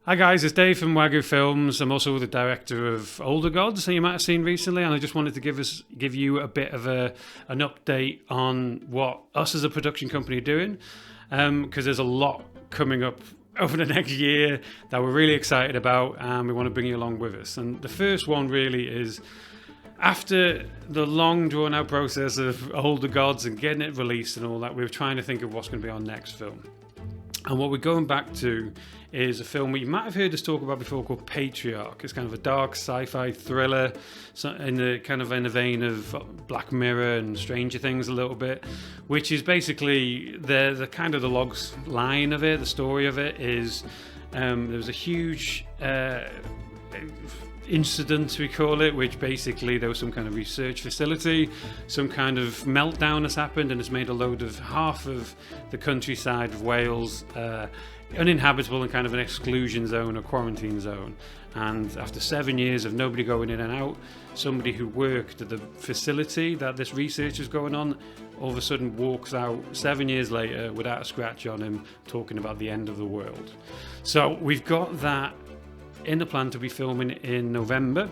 Hi guys, it's Dave from Wagyu Films. I'm also the director of Older Gods that you might have seen recently, and I just wanted to give you a bit of an update on what us as a production company are doing, because there's a lot coming up over the next year that we're really excited about, and we want to bring you along with us. And the first one really is, after the long drawn out process of Older Gods and getting it released and all that, we were trying to think of what's going to be our next film. And what we're going back to is a film you might have heard us talk about before called Patriarch. It's kind of a dark sci-fi thriller in the vein of Black Mirror and Stranger Things a little bit, which is basically the kind of the logs line of it. The story of it is there was a huge incident, we call it, which basically there was some kind of research facility, some kind of meltdown has happened, and it's made a load of half of the countryside of Wales uninhabitable and kind of an exclusion zone or quarantine zone. And after 7 years of nobody going in and out, somebody who worked at the facility that this research is going on all of a sudden walks out 7 years later without a scratch on him, talking about the end of the world. So we've got that in the plan to be filming in November.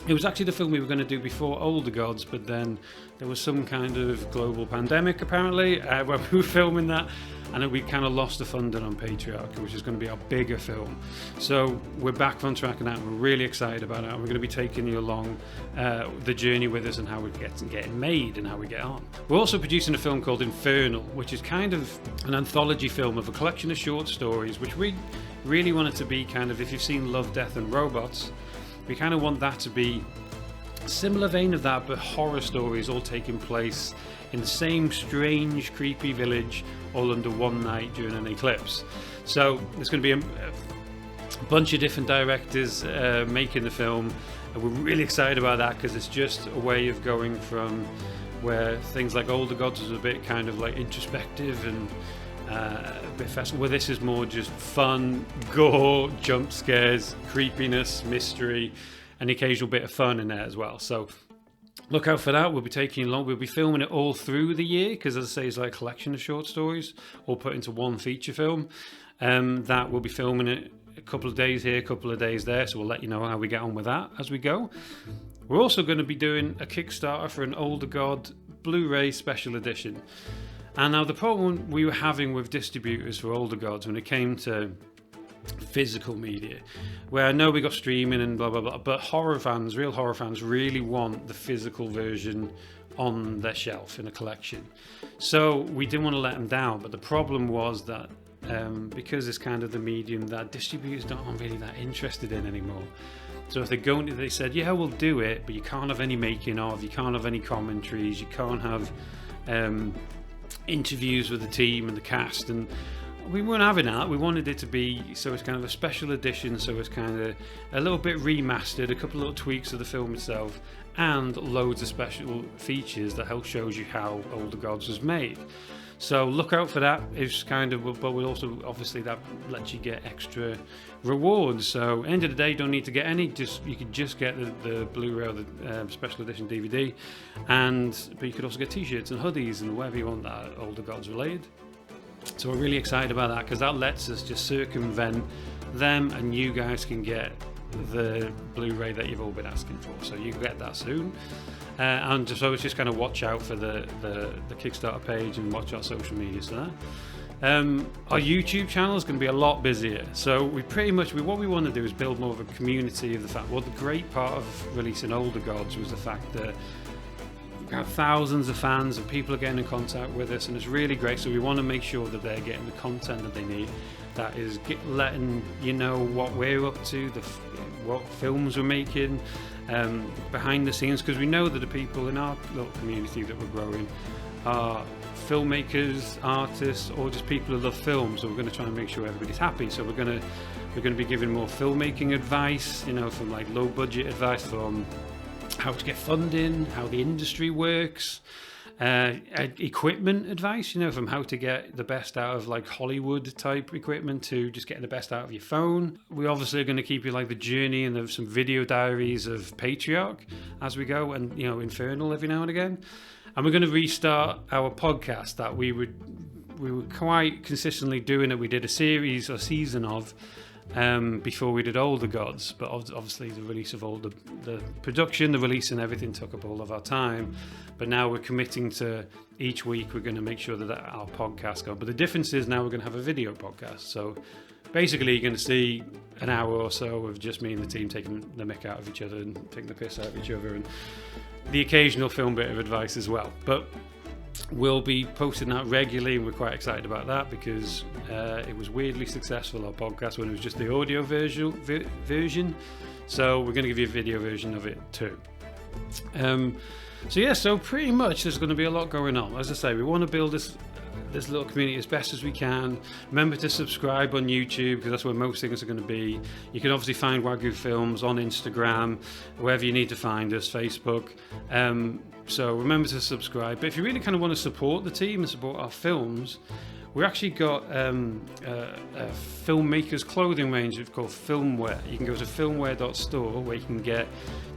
It was actually the film we were going to do before Older Gods, but then there was some kind of global pandemic apparently when we were filming that, and we kind of lost the funding on Patriarch, which is going to be our bigger film. So we're back on track on that. We're really excited about it, and we're going to be taking you along the journey with us and how we get made and how we get on. We're also producing a film called Infernal, which is kind of an anthology film of a collection of short stories, which we really want it to be kind of, if you've seen Love, Death and Robots, we kind of want that to be a similar vein of that, but horror stories all taking place in the same strange, creepy village, all under one night during an eclipse. So there's going to be a bunch of different directors making the film, and we're really excited about that because it's just a way of going from where things like Older Gods was a bit kind of like introspective and a bit festival, where this is more just fun, gore, jump scares, creepiness, mystery, and occasional bit of fun in there as well. So look out for that. We'll be taking along. We'll be filming it all through the year because, as I say, it's like a collection of short stories all put into one feature film. That we'll be filming it a couple of days here, a couple of days there. So we'll let you know how we get on with that as we go. We're also going to be doing a Kickstarter for an Older God Blu-ray special edition. And now the problem we were having with distributors for Older Gods when it came to physical media, where I know we got streaming and blah blah blah, but real horror fans really want the physical version on their shelf in a collection. So we didn't want to let them down, but the problem was that because it's kind of the medium that distributors aren't really that interested in anymore. So if they said, yeah, we'll do it, but you can't have any making of, you can't have any commentaries, you can't have interviews with the team and the cast, and we weren't having that. We wanted it to be so it's kind of a special edition, so it's kind of a little bit remastered, a couple of little tweaks of the film itself, and loads of special features that help shows you how Older Gods was made. So look out for that. It's kind of, but we also obviously that lets you get extra rewards. So end of the day, you don't need to get any. You could just get the Blu-ray or the special edition DVD, but you could also get T-shirts and hoodies and whatever you want that Older Gods related. So we're really excited about that because that lets us just circumvent them, and you guys can get the Blu-ray that you've all been asking for. So you can get that soon. And so it's just kind of watch out for the Kickstarter page and watch our social media. So our YouTube channel is going to be a lot busier. So what we want to do is build more of a community of the fact. Well, the great part of releasing Older Gods was the fact that we have thousands of fans and people are getting in contact with us, and it's really great. So we want to make sure that they're getting the content that they need. That is letting you know what we're up to, what films we're making, behind the scenes, because we know that the people in our little community that we're growing are filmmakers, artists, or just people who love films. So we're going to try and make sure everybody's happy. So we're going to be giving more filmmaking advice, from like low budget advice, from how to get funding, how the industry works, equipment advice, from how to get the best out of like Hollywood type equipment to just getting the best out of your phone. We obviously are going to keep you like the journey and some video diaries of Patriarch as we go, and Infernal every now and again. And we're going to restart our podcast that we were quite consistently doing it. We did a series or season of before we did all the gods, but obviously the release of all the production, the release and everything took up all of our time. But now we're committing to each week we're going to make sure that our podcast go. But the difference is now we're going to have a video podcast. So basically you're going to see an hour or so of just me and the team taking the mick out of each other and taking the piss out of each other, and the occasional film bit of advice as well. But we'll be posting that regularly, and we're quite excited about that because it was weirdly successful, our podcast, when it was just the audio version. So we're going to give you a video version of it too. So pretty much there's going to be a lot going on. As I say, we want to build this little community as best as we can. Remember to subscribe on YouTube because that's where most things are going to be. You can obviously find Wagyu Films on Instagram, wherever you need to find us, Facebook. So remember to subscribe. But if you really kind of want to support the team and support our films, we actually got a filmmaker's clothing range called FilmWear. You can go to filmwear.store where you can get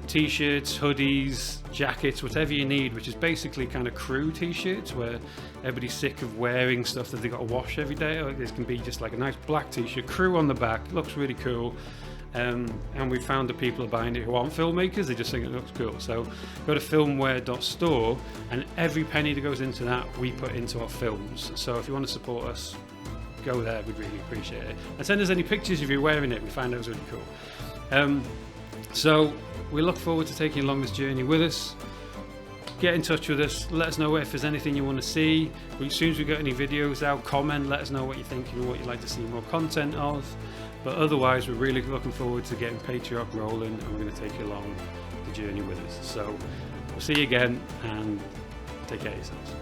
t-shirts, hoodies, jackets, whatever you need, which is basically kind of crew t-shirts where everybody's sick of wearing stuff that they got to wash every day. Or this can be just like a nice black t-shirt, crew on the back, looks really cool. And we found that people are buying it who aren't filmmakers, they just think it looks cool. So go to filmwear.store, and every penny that goes into that we put into our films. So if you want to support us, go there, we'd really appreciate it. And send us any pictures of you wearing it, we find those really cool. So we look forward to taking you along this journey with us. Get in touch with us, let us know if there's anything you want to see. As soon as we get any videos out, comment, let us know what you're thinking and what you'd like to see more content of. But otherwise, we're really looking forward to getting Patriarch rolling, and we're going to take you along the journey with us. So we'll see you again, and take care of yourselves.